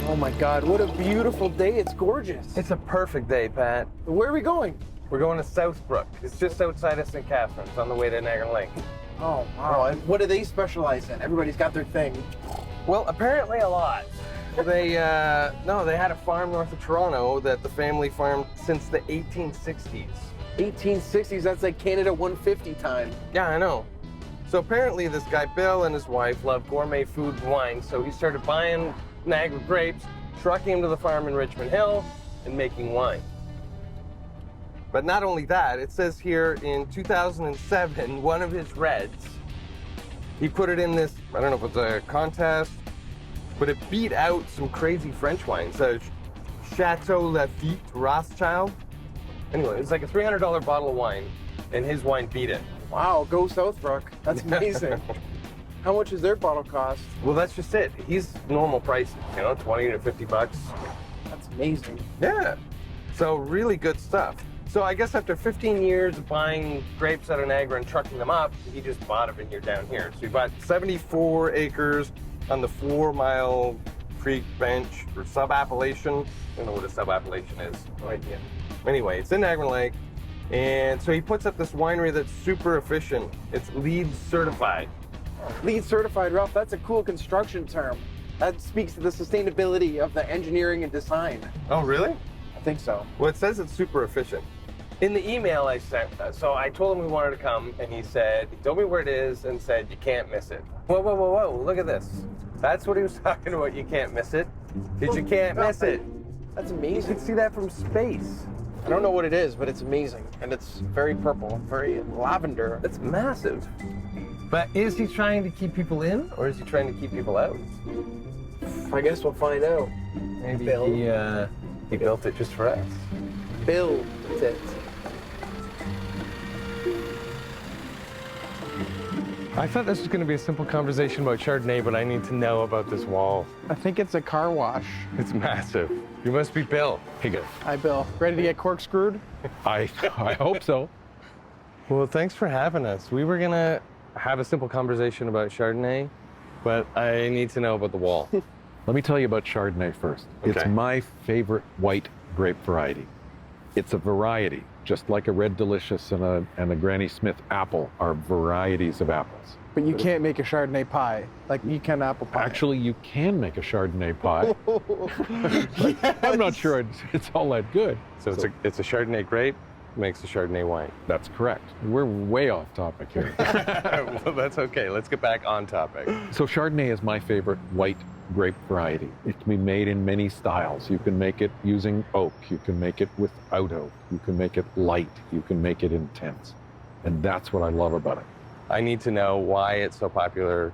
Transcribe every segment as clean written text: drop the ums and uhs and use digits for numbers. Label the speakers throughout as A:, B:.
A: Oh my God, what a beautiful day. It's gorgeous.
B: It's a perfect day, Pat.
A: Where are we going?
B: We're going to Southbrook. It's just outside of St. Catharines on the way to Niagara-On-The-Lake.
A: Oh, wow. And what do they specialize in? Everybody's got their thing.
B: Well, apparently a lot. They had a farm north of Toronto that the family farmed since the 1860s.
A: 1860s, that's like Canada 150 time.
B: Yeah, I know. So apparently this guy Bill and his wife love gourmet food and wine, so he started buying Niagara grapes, trucking them to the farm in Richmond Hill, and making wine. But not only that, it says here in 2007, one of his reds, he put it in this, I don't know if it's a contest, but it beat out some crazy French wines. Chateau Lafite Rothschild. Anyway, it's like a $300 bottle of wine, and his wine beat it.
A: Wow, go Southbrook. That's amazing. How much does their bottle cost?
B: Well, that's just it. He's normal prices, 20 to 50 bucks.
A: That's amazing.
B: Yeah. So really good stuff. So I guess after 15 years of buying grapes out of Niagara and trucking them up, he just bought a vineyard down here. So he bought 74 acres on the 4 Mile Creek bench or sub-appellation. I don't know what a sub-appellation is. No idea. Anyway, it's in Niagara-On-The-Lake. And so he puts up this winery that's super efficient. It's LEED certified.
A: LEED certified, Ralph, that's a cool construction term. That speaks to the sustainability of the engineering and design.
B: Oh, really?
A: I think so.
B: Well, it says it's super efficient. In the email I sent, so I told him we wanted to come, and he told me where it is, and said, you can't miss it. Whoa, whoa, whoa, whoa, look at this. That's what he was talking about, you can't miss it. Because you can't miss it.
A: That's
B: You
A: amazing.
B: can see that from space.
A: I don't know what it is, but it's amazing. And it's very purple, very lavender.
B: It's massive. But is he trying to keep people in, or is he trying to keep people out?
A: I guess we'll find out.
B: Maybe
A: Bill.
B: he built it just for us.
A: Build it.
B: I thought this was going to be a simple conversation about Chardonnay, but I need to know about this wall.
A: I think it's a car wash.
B: It's massive. You must be Bill. Hey, good.
A: Hi, Bill. Ready to get corkscrewed?
C: I hope so.
B: Well, thanks for having us. We were going to have a simple conversation about Chardonnay, but I need to know about the wall.
C: Let me tell you about Chardonnay first.
B: Okay.
C: It's my favorite white grape variety. It's a variety, just like a Red Delicious and a Granny Smith apple are varieties of apples.
A: But you can't make a Chardonnay pie. Like, you can apple pie.
C: Actually, you can make a Chardonnay pie.
A: Yes.
C: I'm not sure it's all that good.
B: So it's a Chardonnay grape, makes a Chardonnay wine.
C: That's correct. We're way off topic here.
B: Well, that's okay. Let's get back on topic.
C: So Chardonnay is my favorite white grape variety. It can be made in many styles. You can make it using oak. You can make it without oak. You can make it light. You can make it intense. And that's what I love about it.
B: I need to know why it's so popular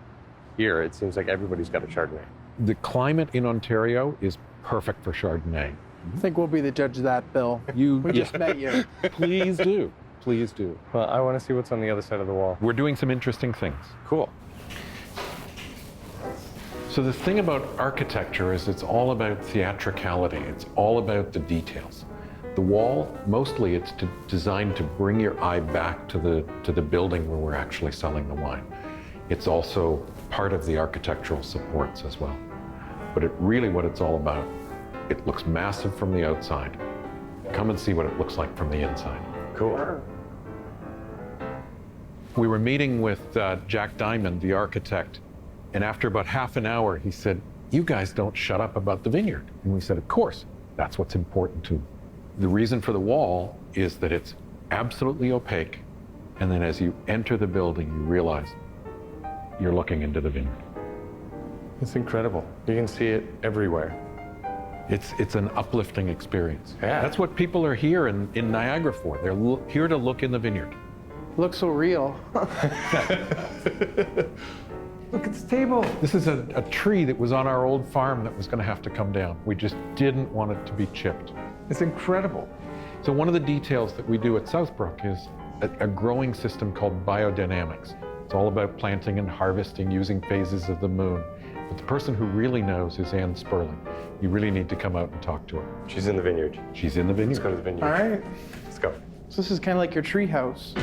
B: here. It seems like everybody's got a Chardonnay.
C: The climate in Ontario is perfect for Chardonnay.
A: I think we'll be the judge of that, Bill. We just met you.
C: Please do. Please do.
B: Well, I want to see what's on the other side of the wall.
C: We're doing some interesting things.
B: Cool.
C: So the thing about architecture is it's all about theatricality. It's all about the details. The wall, mostly it's designed to bring your eye back to the building where we're actually selling the wine. It's also part of the architectural supports as well. But what it's all about, it looks massive from the outside. Come and see what it looks like from the inside.
B: Cool.
C: We were meeting with Jack Diamond, the architect, and after about half an hour, he said, "You guys don't shut up about the vineyard." And we said, "Of course, that's what's important too." The reason for the wall is that it's absolutely opaque, and then as you enter the building, you realize you're looking into the vineyard.
B: It's incredible. You can see it everywhere.
C: It's an uplifting experience.
B: Yeah.
C: That's what people are here in Niagara for. They're here to look in the vineyard.
A: Looks so real.
B: Look at this table.
C: This is a tree that was on our old farm that was going to have to come down. We just didn't want it to be chipped.
B: It's incredible.
C: So one of the details that we do at Southbrook is a growing system called biodynamics. It's all about planting and harvesting using phases of the moon. But the person who really knows is Anne Sperling. You really need to come out and talk to her.
B: She's in the vineyard.
C: She's in the vineyard.
B: Let's go to the vineyard.
A: All right.
B: Let's go.
A: So this is kind of like your tree house.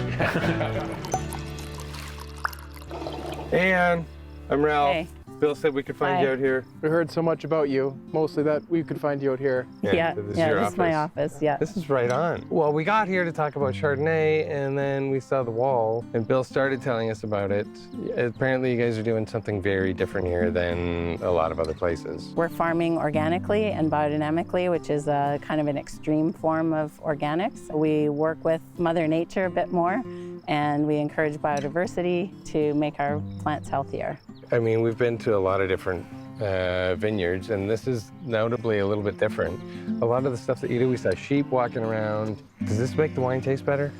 B: Hey, Anne. I'm Ralph.
D: Hey.
B: Bill said we could find you out here.
A: We heard so much about you, mostly that we could find you out here.
D: Yeah,
B: so this
D: this is my office, yeah.
B: This is right on. Well, we got here to talk about Chardonnay, and then we saw the wall, and Bill started telling us about it. Apparently, you guys are doing something very different here than a lot of other places.
D: We're farming organically and biodynamically, which is a kind of an extreme form of organics. We work with Mother Nature a bit more, and we encourage biodiversity to make our plants healthier.
B: I mean, we've been to a lot of different vineyards, and this is notably a little bit different. A lot of the stuff that you do, we saw sheep walking around. Does this make the wine taste better?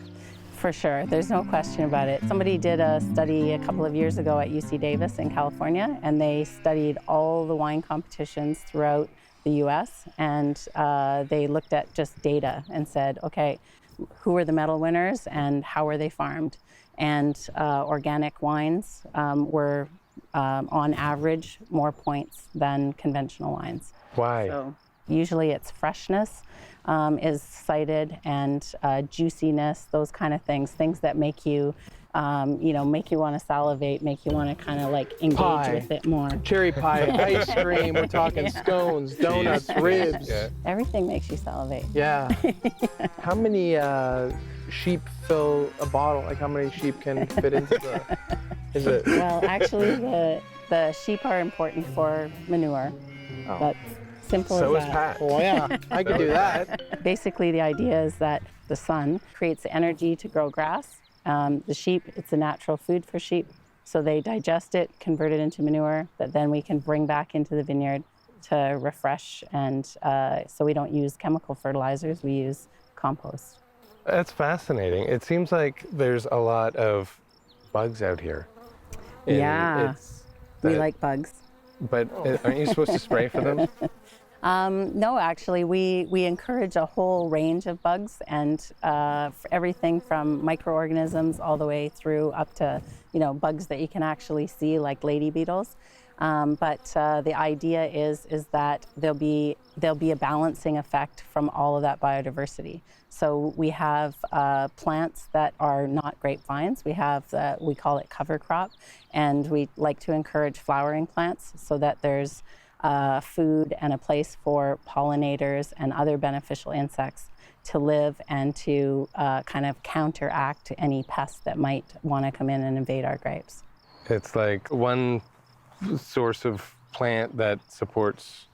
D: For sure, there's no question about it. Somebody did a study a couple of years ago at UC Davis in California, and they studied all the wine competitions throughout the US, and they looked at just data and said, okay, who are the medal winners and how are they farmed? And organic wines were on average more points than conventional wines.
B: Why?
D: So usually it's freshness is cited, and juiciness, those kind of things that make you, make you want to salivate, make you want to kind of like engage with it more.
A: Cherry pie, ice cream, we're talking scones, donuts, ribs.
B: Yeah.
D: Everything makes you salivate.
A: Yeah. How many sheep fill a bottle? Like how many sheep can fit into the, is it?
D: Well, actually the sheep are important for manure.
A: Oh.
D: That's simple
B: So
D: as
B: is
D: that.
B: Pat.
A: Well, yeah, I could do that.
D: Basically, the idea is that the sun creates the energy to grow grass. The sheep, it's a natural food for sheep. So they digest it, convert it into manure that then we can bring back into the vineyard to refresh. And so we don't use chemical fertilizers, we use compost.
B: That's fascinating. It seems like there's a lot of bugs out here. And
D: Yeah, we like bugs.
B: But aren't you supposed to spray for them?
D: No, actually, we encourage a whole range of bugs, and everything from microorganisms all the way through up to bugs that you can actually see, like lady beetles. But the idea is that there'll be a balancing effect from all of that biodiversity. So we have plants that are not grapevines. We have we call it cover crop, and we like to encourage flowering plants so that there's food and a place for pollinators and other beneficial insects to live and to kind of counteract any pests that might want to come in and invade our grapes.
B: It's like one source of plant that supports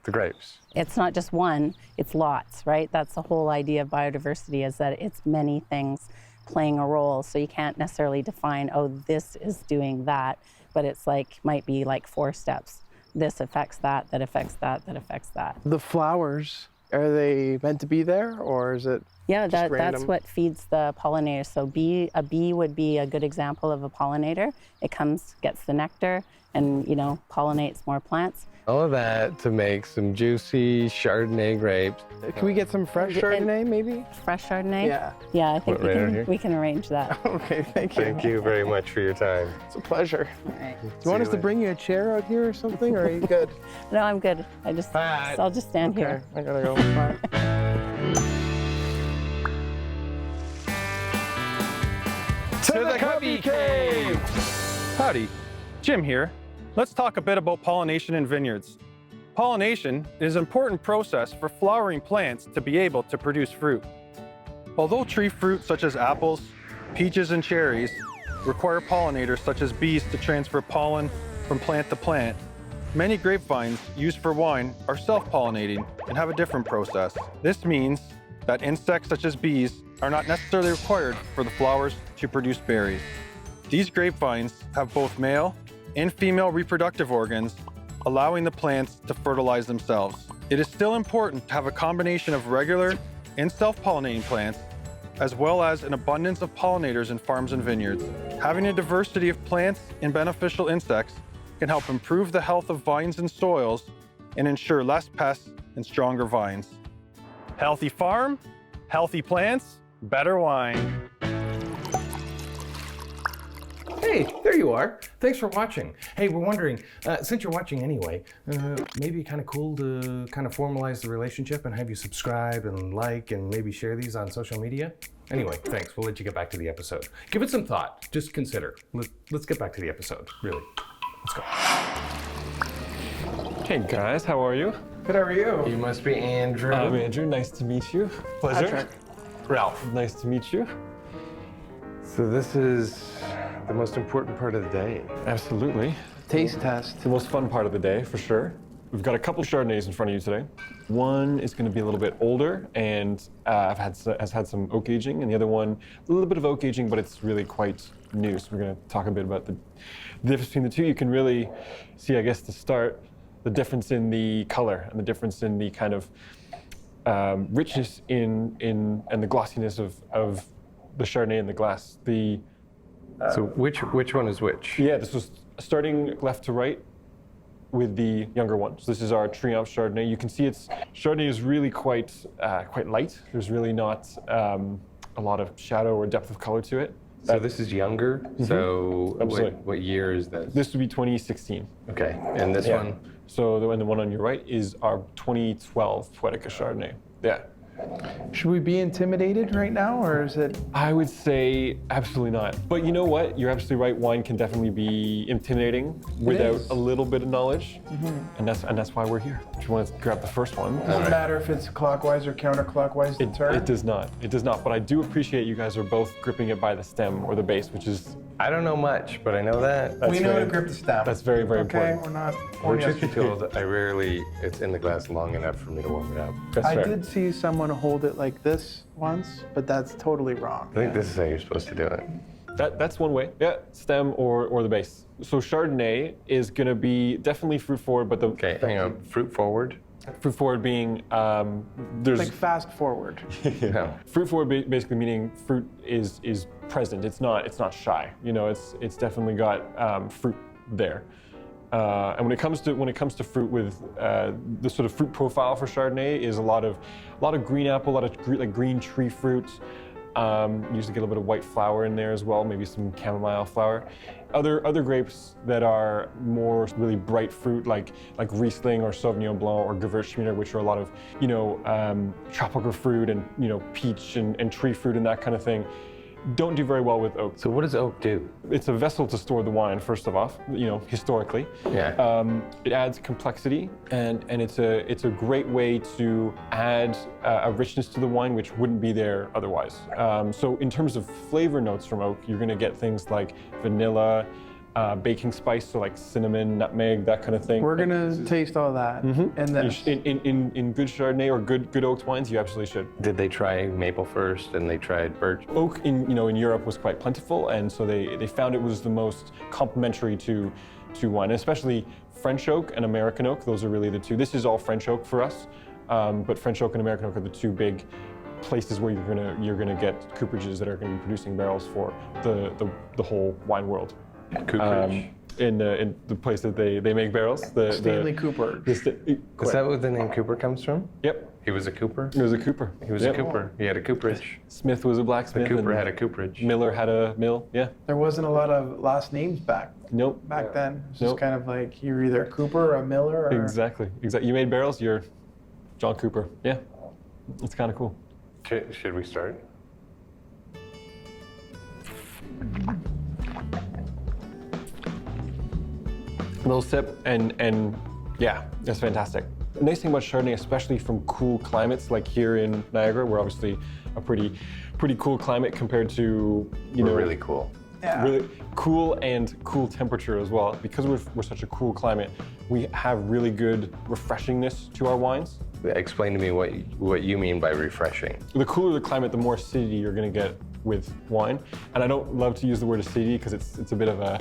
B: the grapes.
D: It's not just one, it's lots, right? That's the whole idea of biodiversity, is that it's many things playing a role. So you can't necessarily define, oh, this is doing that, but it's like, might be like 4 steps. This affects that, that affects that, that affects that.
A: The flowers, are they meant to be there, or is it
D: Yeah,
A: just
D: that's
A: random?
D: what feeds the pollinators. So a bee would be a good example of a pollinator. It comes, gets the nectar, and pollinates more plants.
B: All of that to make some juicy Chardonnay grapes.
A: Can we get some fresh Chardonnay, maybe?
D: Fresh Chardonnay?
A: Yeah.
D: Yeah, I think
B: What, right out here?
D: we can arrange that.
A: Okay, thank you.
B: Thank you very much for your time.
A: It's a pleasure.
D: All right.
A: Do you want us to bring you a chair out here or something, or are you good?
D: No, I'm good.
B: Pat.
D: I'll just stand
A: Okay,
D: here.
A: I gotta go. Bye.
B: To the Cubby Cave!
E: Howdy, Jim here. Let's talk a bit about pollination in vineyards. Pollination is an important process for flowering plants to be able to produce fruit. Although tree fruit such as apples, peaches, and cherries require pollinators such as bees to transfer pollen from plant to plant, many grapevines used for wine are self-pollinating and have a different process. This means that insects such as bees are not necessarily required for the flowers to produce berries. These grapevines have both male and female reproductive organs, allowing the plants to fertilize themselves. It is still important to have a combination of regular and self-pollinating plants, as well as an abundance of pollinators in farms and vineyards. Having a diversity of plants and beneficial insects can help improve the health of vines and soils and ensure less pests and stronger vines. Healthy farm, healthy plants, better wine.
F: Hey, there you are. Thanks for watching. Hey, we're wondering, since you're watching anyway, maybe kind of cool to kind of formalize the relationship and have you subscribe and like and maybe share these on social media? Anyway, thanks. We'll let you get back to the episode. Give it some thought. Just consider. Let's get back to the episode, really. Let's go.
G: Hey guys, how are you?
A: Good, how are you?
B: You must be Andrew.
G: I'm Andrew, nice to meet you. Pleasure.
A: Patrick.
B: Ralph.
G: Nice to meet you.
B: So this is the most important part of the day.
G: Absolutely.
A: Taste test.
G: It's the most fun part of the day, for sure. We've got a couple Chardonnays in front of you today. One is going to be a little bit older and has had some oak aging, and the other one, a little bit of oak aging, but it's really quite new. So we're going to talk a bit about the difference between the two. You can really see, I guess, to start, the difference in the color and the difference in the kind of richness and the glossiness of the Chardonnay in the glass.
B: So which one is which?
G: Yeah, this was starting left to right with the younger one. So this is our Triomphe Chardonnay. You can see Chardonnay is really quite light. There's really not a lot of shadow or depth of color to it.
B: So this is younger. So
G: Absolutely.
B: what year is this?
G: This would be 2016.
B: Okay, and this
G: Yeah.
B: one?
G: So the one on your right is our 2012 Poetica Chardonnay. Yeah.
A: Should we be intimidated right now, or is it?
G: I would say absolutely not. But you know what? You're absolutely right. Wine can definitely be intimidating without
A: is.
G: a little bit of knowledge, and that's why we're here. If you want to grab the first one,
A: Doesn't matter if it's clockwise or counterclockwise to turn.
G: it does not. It does not. But I do appreciate you guys are both gripping it by the stem or the base, which is
B: I don't know much, but I know that.
A: We know how to
G: very-
A: grip the stem.
G: that's very, very
A: okay.
G: important.
A: We're not.
B: Or
A: yes.
B: truth be told, it's in the glass long enough for me to warm it up.
G: That's
A: I
G: fair.
A: did see someone hold it like this once, but that's totally wrong.
B: I think this is how you're supposed to do it.
G: That's one way. Yeah, stem or the base. So Chardonnay is going to be definitely fruit forward, but the
B: Okay, hang on. Fruit forward?
G: fruit forward being there's
A: Like fast forward.
B: No.
G: fruit forward basically meaning fruit is present. It's not shy. You know, it's definitely got fruit there. And when it comes to fruit, with the sort of fruit profile for Chardonnay is a lot of green apple, a lot of green tree fruit. You usually get a little bit of white flower in there as well, maybe some chamomile flower. Other grapes that are more really bright fruit, like Riesling or Sauvignon Blanc or Gewürztraminer, which are a lot of tropical fruit and peach and tree fruit and that kind of thing, don't do very well with oak.
B: So what does oak do?
G: It's a vessel to store the wine, first of all, historically.
B: Yeah.
G: It adds complexity, and it's a great way to add a richness to the wine, which wouldn't be there otherwise. So in terms of flavor notes from oak, you're going to get things like vanilla, baking spice, so like cinnamon, nutmeg, that kind of thing.
A: We're gonna taste all that, and then
G: In good Chardonnay or good oaked wines, you absolutely should.
B: Did they try maple first and they tried birch?
G: Oak in Europe was quite plentiful, and so they found it was the most complementary to wine, especially French oak and American oak. Those are really the two. This is all French oak for us, but French oak and American oak are the two big places where you're gonna get cooperages that are going to be producing barrels for the whole wine world.
B: Cooperage.
G: In the place that they make barrels.
A: Stanley Cooper.
B: Is that where the name Cooper comes from?
G: Yep.
B: He was a Cooper?
G: It was a Cooper.
B: He was
G: Yep.
B: a Cooper. He had a cooperage.
G: Smith was a blacksmith.
B: Cooper
G: and
B: had a cooperage.
G: Miller had a mill. Yeah.
A: There wasn't a lot of last names back
G: Nope.
A: then. It was just
G: Nope.
A: kind of like you're either a Cooper or a Miller. Or...
G: Exactly. You made barrels. You're John Cooper. Yeah. It's kind of cool.
B: Should we start?
G: A little sip and yeah, that's fantastic. The nice thing about Chardonnay, especially from cool climates like here in Niagara, we're obviously a pretty cool climate compared to
B: We're really cool.
A: Yeah.
G: really cool and cool temperature as well. Because we're such a cool climate, we have really good refreshingness to our wines.
B: Explain to me what you mean by refreshing.
G: The cooler the climate, the more acidity you're going to get with wine. And I don't love to use the word acidity because it's a bit of a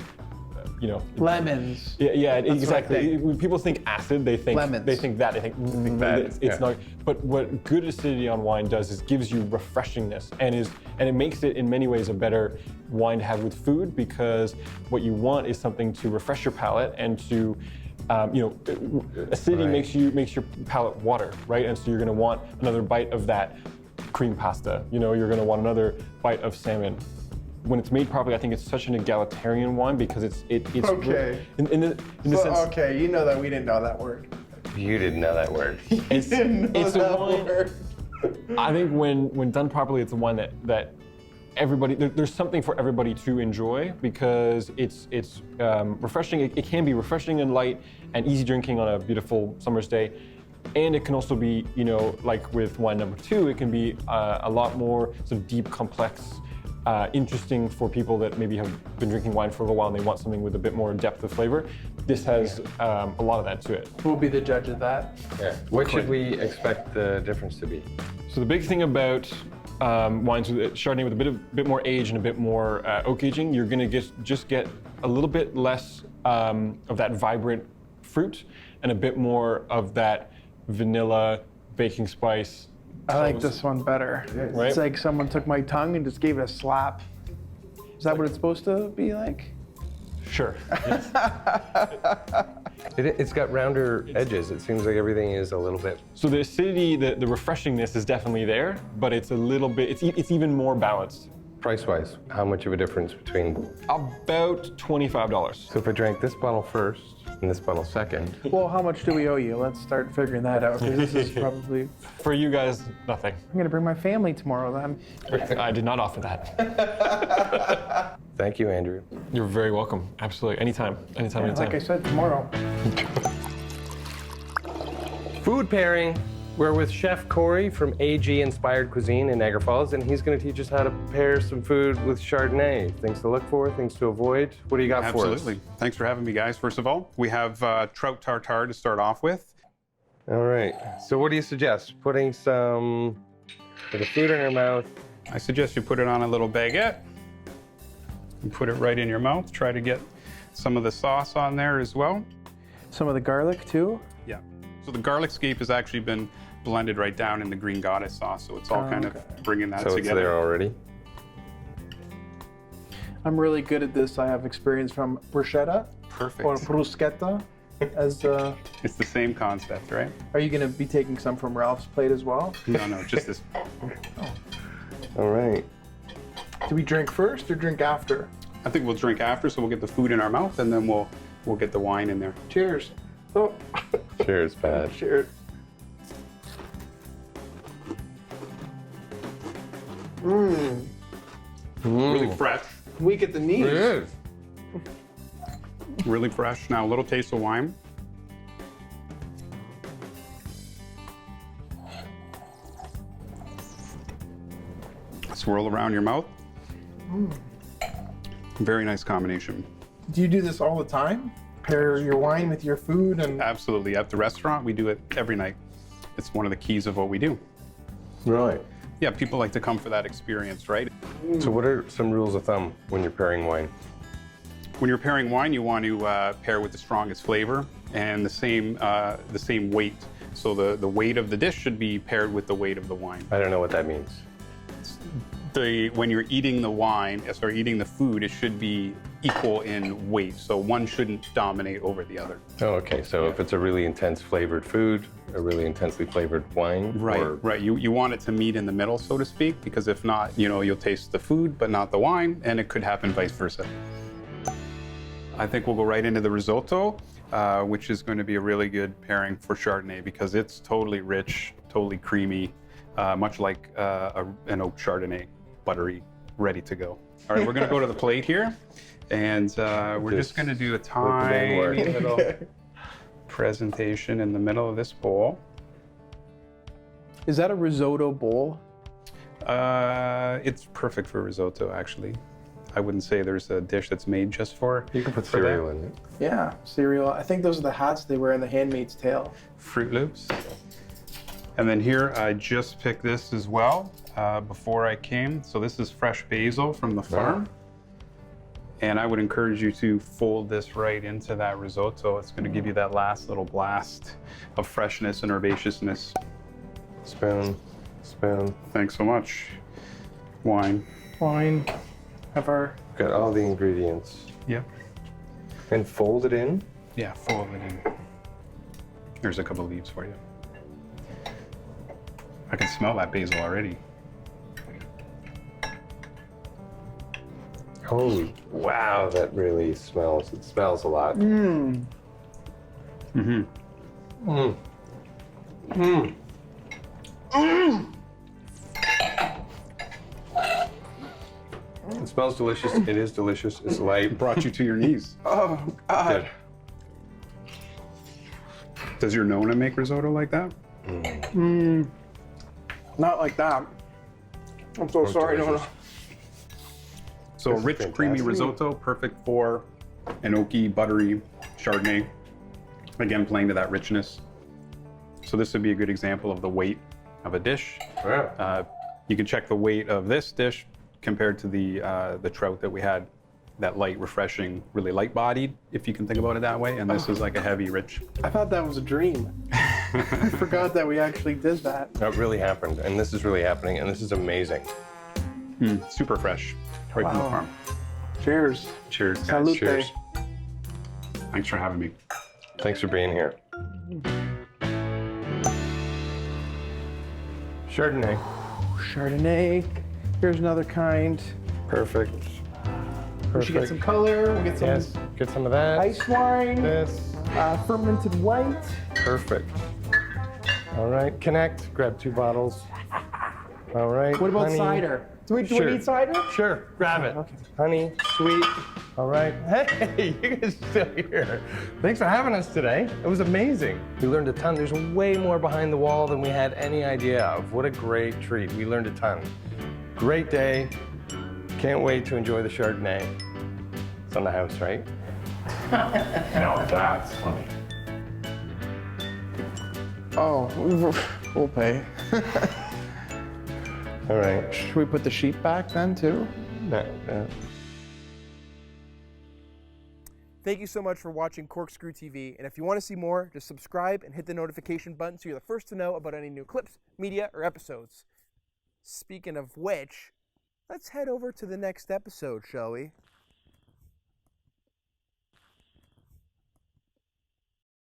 A: Lemons.
G: Yeah,
A: what I
G: exactly.
A: think.
G: When people think acid, they think
A: Lemons.
G: They think that. They think
B: that,
G: it's
B: yeah.
G: not. But what good acidity on wine does is gives you refreshingness, and it makes it in many ways a better wine to have with food, because what you want is something to refresh your palate and to acidity
B: Right.
G: makes your palate water, right? And so you're going to want another bite of that cream pasta. You're going to want another bite of salmon. When it's made properly, I think it's such an egalitarian wine because it's
A: Okay.
G: in the sense.
A: Okay, you know that we didn't know that word.
B: You didn't know that word.
A: Didn't know
G: It's a
A: that
G: wine.
A: word.
G: I think when done properly, it's a wine that there's something for everybody to enjoy because it's refreshing. It can be refreshing and light and easy drinking on a beautiful summer's day. And it can also be, you know, like with wine number 2, it can be a lot more sort of deep, complex, interesting for people that maybe have been drinking wine for a little while and they want something with a bit more depth of flavor. This has a lot of that to it.
A: Who will be the judge of that?
B: Yeah. What should we expect the difference to be?
G: So the big thing about wines with Chardonnay with a bit more age and a bit more oak aging, you're going to just get a little bit less of that vibrant fruit and a bit more of that vanilla, baking spice.
A: I like this one better.
G: Right?
A: It's like someone took my tongue and just gave it a slap. Is that what it's supposed to be like?
G: Sure. Yes.
B: It's got rounder edges. It seems like everything is a little bit.
G: So the acidity, the refreshingness is definitely there, but it's a little bit, it's even more balanced.
B: Price-wise, how much of a difference between?
G: About $25.
B: So if I drank this bottle first and this bottle second.
A: Well, how much do we owe you? Let's start figuring that out, because this is probably...
G: For you guys, nothing.
A: I'm gonna bring my family tomorrow then.
G: I did not offer that.
B: Thank you, Andrew.
G: You're very welcome. Absolutely. Anytime. Anytime.
A: Like I said, tomorrow.
B: Food pairing. We're with Chef Cory from AG Inspired Cuisine in Niagara Falls, and he's going to teach us how to pair some food with Chardonnay. Things to look for, things to avoid. What do you got for us?
H: Absolutely. Thanks for having me, guys. First of all, we have trout tartar to start off with.
B: All right. So what do you suggest? Putting some of the food in our mouth.
H: I suggest you put it on a little baguette and put it right in your mouth. Try to get some of the sauce on there as well.
A: Some of the garlic too?
H: Yeah. So the garlic scape has actually been blended right down in the green goddess sauce, so it's all kind of bringing that
B: So
H: together.
B: it's there already.
A: I'm really good at this. I have experience from bruschetta
H: Perfect.
A: or bruschetta. As
H: It's the same concept, right?
A: are you going to be taking some from Ralph's plate as well?
H: No, just this.
B: All right.
A: Do we drink first or drink after?
H: I think we'll drink after, so we'll get the food in our mouth, and then we'll get the wine in there.
A: Cheers. Oh,
B: Cheers, Pat.
A: cheers.
H: Really fresh.
A: Weak at the knees.
B: It is.
H: Really fresh. Now a little taste of wine. Swirl around your mouth. Very nice combination.
A: Do you do this all the time? Pair your wine with your food and
H: Absolutely. At the restaurant, we do it every night. It's one of the keys of what we do.
B: Right.
H: Yeah, people like to come for that experience, right?
B: So what are some rules of thumb when you're pairing wine?
H: When you're pairing wine, you want to pair with the strongest flavor and the same weight. So the weight of the dish should be paired with the weight of the wine.
B: I don't know what that means.
H: When you're eating the wine, or eating the food, it should be equal in weight. So one shouldn't dominate over the other.
B: Oh, okay. So if it's a really intense flavored food, a really intensely flavored wine,
H: Right. You want it to meet in the middle, so to speak, because if not, you'll taste the food but not the wine, and it could happen vice versa. I think we'll go right into the risotto, which is going to be a really good pairing for Chardonnay because it's totally rich, totally creamy, much like an oak Chardonnay, buttery, ready to go. All right, we're going to go to the plate here, and we're just going to do a tiny little presentation in the middle of this bowl.
A: is that a risotto bowl?
H: It's perfect for risotto, actually. I wouldn't say there's a dish that's made just for
B: You can put
H: for that.
B: cereal in it.
A: Yeah, cereal. I think those are the hats they wear in The Handmaid's Tale.
H: Fruit Loops. And then here, I just picked this as well before I came. So this is fresh basil from the farm. And I would encourage you to fold this right into that risotto. It's going to give you that last little blast of freshness and herbaceousness.
B: Spoon, spoon.
H: Thanks so much. Wine.
A: Wine. Have our
B: Got all the ingredients.
H: Yep.
B: And fold it in.
H: Yeah, fold it in. Here's a couple of leaves for you. I can smell that basil already.
B: Holy wow, that really smells. It smells a lot.
H: Mm-hmm.
B: Mm. Mm. Mm. smells delicious. It is delicious. It's light.
H: Brought you to your knees.
B: Oh, God.
H: Does your Nona make risotto like that?
A: Not like that. I'm so sorry,
B: delicious.
A: Nona.
H: So a
B: This is
H: rich, creamy
B: fantastic.
H: risotto, perfect for an oaky, buttery Chardonnay. Again, playing to that richness. So this would be a good example of the weight of a dish.
B: Yeah.
H: You can check the weight of this dish compared to the trout that we had, that light, refreshing, really light-bodied, if you can think about it that way. And this is like a heavy, rich.
A: I thought that was a dream. I forgot that we actually did that.
B: That really happened, and this is really happening, and this is amazing.
H: Super fresh, right from the
A: Wow.
H: farm.
A: Cheers.
H: Cheers, guys.
A: Salute.
B: Cheers.
H: Thanks for having me.
B: Thanks for being here. Chardonnay.
A: Chardonnay. Here's another kind.
B: Perfect.
A: We should get some color. We'll get some
B: Yes, get some of that.
A: ice wine.
B: This.
A: Fermented white.
B: Perfect. All right, connect. Grab 2 bottles. All right.
A: What about
B: honey.
A: cider? Do we
B: Sure.
A: need cider?
B: Sure, grab it.
A: Okay.
B: Honey, sweet. All right. Hey, you guys are still here. Thanks for having us today. It was amazing. We learned a ton. There's way more behind the wall than we had any idea of. What a great treat. We learned a ton. Great day. Can't wait to enjoy the Chardonnay. It's on the house, right?
C: Now that's funny.
A: Oh, we'll pay.
B: All right.
A: Should we put the sheep back then too?
B: No.
I: Thank you so much for watching CorkScrewed TV, and if you want to see more, just subscribe and hit the notification button so you're the first to know about any new clips, media, or episodes. Speaking of which, let's head over to the next episode, shall we?